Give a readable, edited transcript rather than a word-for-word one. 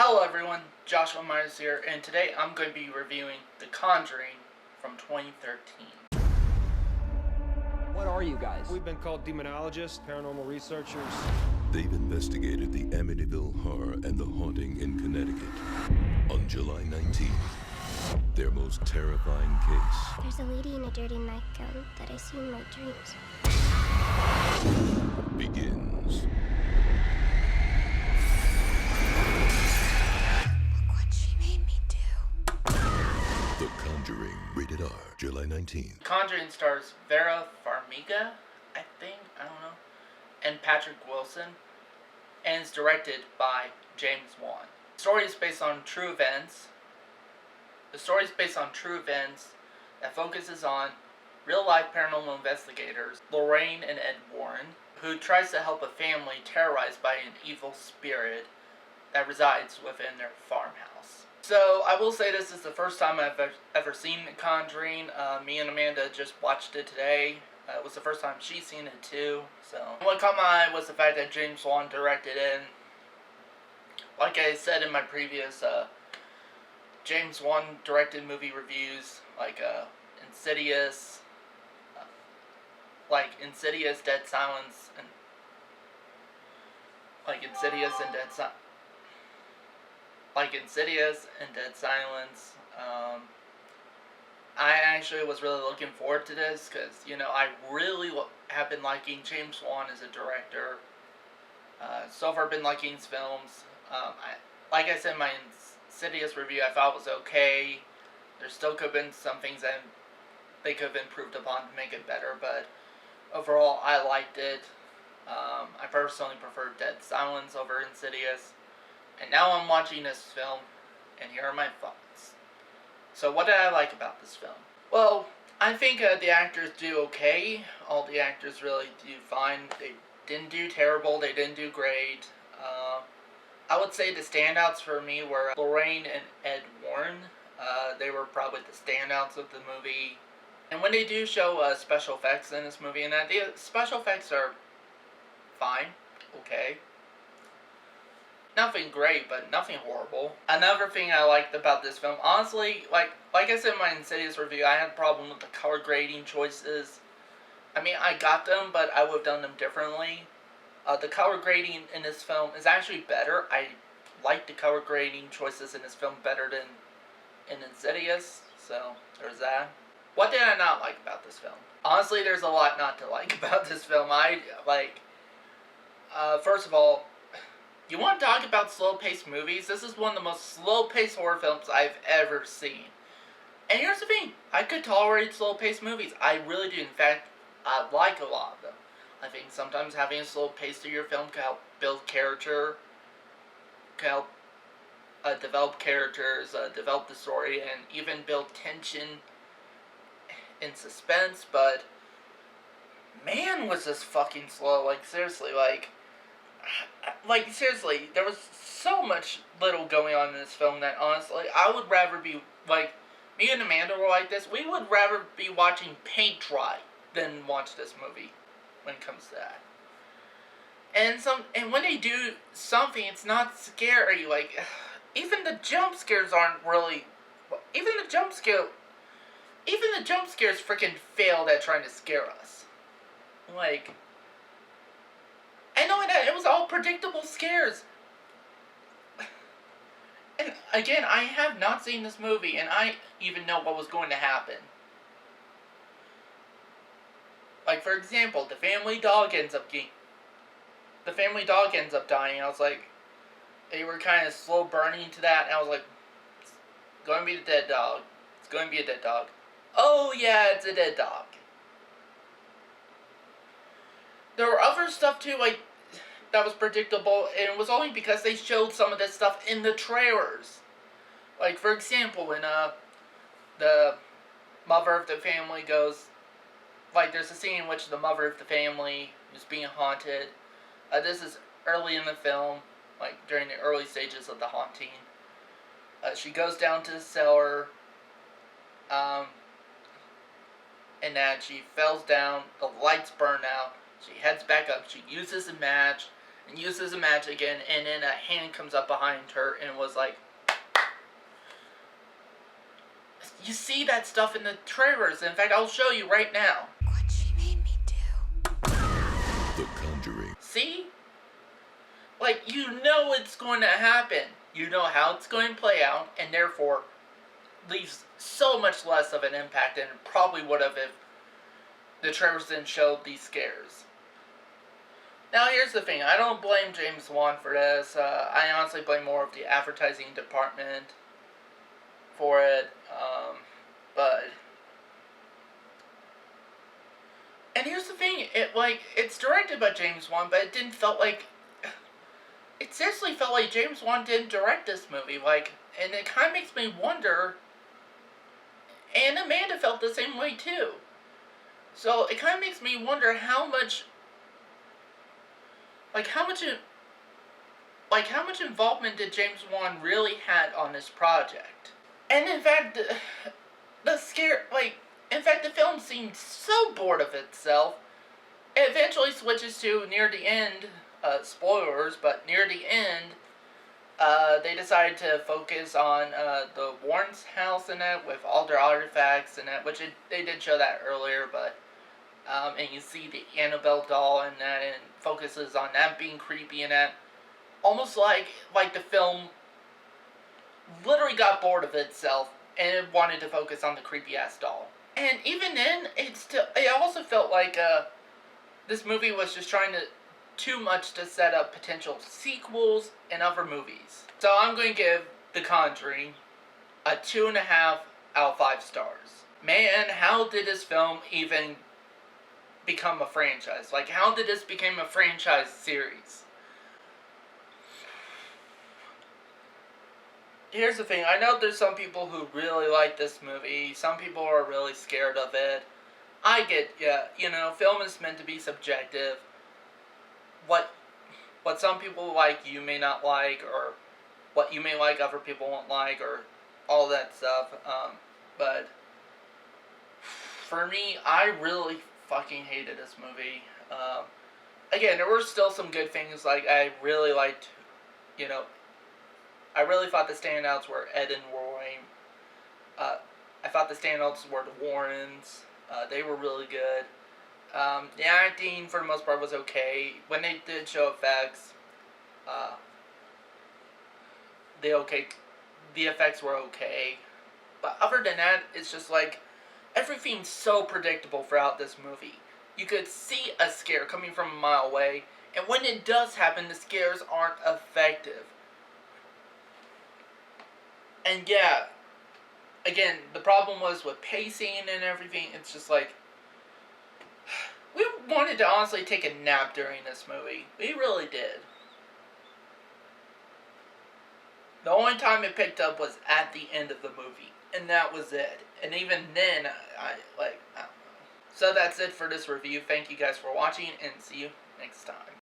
Hello everyone, Joshua Myers here, and today I'm going to be reviewing The Conjuring from 2013. What are you guys? We've been called demonologists, paranormal researchers. They've investigated the Amityville horror and the haunting in Connecticut. On July 19th, their most terrifying case There's a lady in a dirty nightgown that I see in my dreams. begins. Look what she made me do. The Conjuring, rated R, July 19th. Conjuring stars Vera Farmiga, I don't know, and Patrick Wilson, and is directed by James Wan. The story is based on true events. That focuses on real-life paranormal investigators, Lorraine and Ed Warren, who tries to help a family terrorized by an evil spirit that resides within their farmhouse. So, I will say this is the first time I've ever seen The Conjuring. Me and Amanda just watched it today. It was the first time she's seen it too. So, what caught my eye was the fact that James Wan directed it. Like I said in my previous James Wan directed movie reviews, like Insidious, Dead Silence, and Insidious and Dead Silence. I actually was really looking forward to this because, I really have been liking James Wan as a director. So far, I've been liking his films. Like I said in my Insidious review, I thought it was okay. There still could have been some things that they could have improved upon to make it better, but overall, I liked it. I personally prefer Dead Silence over Insidious. And now I'm watching this film, and here are my thoughts. So what did I like about this film? Well, I think the actors do okay. All the actors really do fine. They didn't do terrible. They didn't do great. I would say the standouts for me were Lorraine and Ed Warren. They were probably the standouts of the movie. And when they do show special effects in this movie, and that the special effects are fine, okay. Nothing great, but nothing horrible. Another thing I liked about this film, honestly, like I said in my Insidious review, I had a problem with the color grading choices. I mean, I got them, but I would have done them differently. The color grading in this film is actually better. I like the color grading choices in this film better than in Insidious, so there's that. What did I not like about this film? Honestly, there's a lot not to like about this film. First of all, you want to talk about slow-paced movies? This is one of the most slow-paced horror films I've ever seen. And here's the thing, I could tolerate slow-paced movies. I really do. In fact, I like a lot of them. I think sometimes having a slow pace to your film can help build character, can help develop characters, develop the story, and even build tension and suspense, but man, was this fucking slow. Seriously, there was so much little going on in this film that honestly, I would rather be, me and Amanda were like this, we would rather be watching paint dry than watch this movie when it comes to that. And when they do something, it's not scary, even the jump scares aren't really, even the jump scares freaking failed at trying to scare us. I know that it was all predictable scares. And again, I have not seen this movie, and I even know what was going to happen. For example, the family dog ends up dying. I was like, they were kind of slow burning to that, and I was like, it's going to be the dead dog. It's going to be a dead dog. Oh yeah, it's a dead dog. There were other stuff too, that was predictable, and it was only because they showed some of this stuff in the trailers. For example, when the mother of the family goes, there's a scene in which the mother of the family is being haunted. This is early in the film, during the early stages of the haunting. She goes down to the cellar, and that she falls down, the lights burn out, she heads back up, she uses a match, and uses a match again, and then a hand comes up behind her and was like, you see that stuff in the trailers. In fact, I'll show you right now. What she made me do. The Conjuring. See? Like, you know it's going to happen. You know how it's going to play out, and therefore leaves so much less of an impact than it probably would have if the trailers didn't show these scares. Now, here's the thing. I don't blame James Wan for this. I honestly blame more of the advertising department for it. But... And here's the thing. It's directed by James Wan, but it didn't felt like... It seriously felt like James Wan didn't direct this movie. And it kind of makes me wonder... And Amanda felt the same way, too. So, it kind of makes me wonder how much involvement did James Wan really had on this project? And in fact, the film seemed so bored of itself. It eventually switches to, near the end, spoilers, but near the end, they decided to focus on the Warren's house in it, with all their artifacts in it, which they did show that earlier, but, and you see the Annabelle doll in that, and focuses on that being creepy in it. Almost like the film literally got bored of itself, and it wanted to focus on the creepy-ass doll. And even then, it also felt like, this movie was just trying too much to set up potential sequels and other movies. So I'm going to give The Conjuring a 2.5 out of 5 stars. Man, how did this film even become a franchise? How did this become a franchise series? Here's the thing. I know there's some people who really like this movie. Some people are really scared of it. I get, film is meant to be subjective. What some people like, you may not like, or what you may like, other people won't like, or all that stuff. But for me, I really fucking hated this movie. Again, there were still some good things. I really liked, I really thought the standouts were Ed and Lorraine. I thought the standouts were the Warrens. They were really good. The acting, for the most part, was okay. When they did show effects, the effects were okay. But other than that, it's just everything's so predictable throughout this movie. You could see a scare coming from a mile away, and when it does happen, the scares aren't effective. And yeah, again, the problem was with pacing and everything. It's just we wanted to honestly take a nap during this movie. We really did. The only time it picked up was at the end of the movie, and that was it. And even then, I don't know. So that's it for this review. Thank you guys for watching, and see you next time.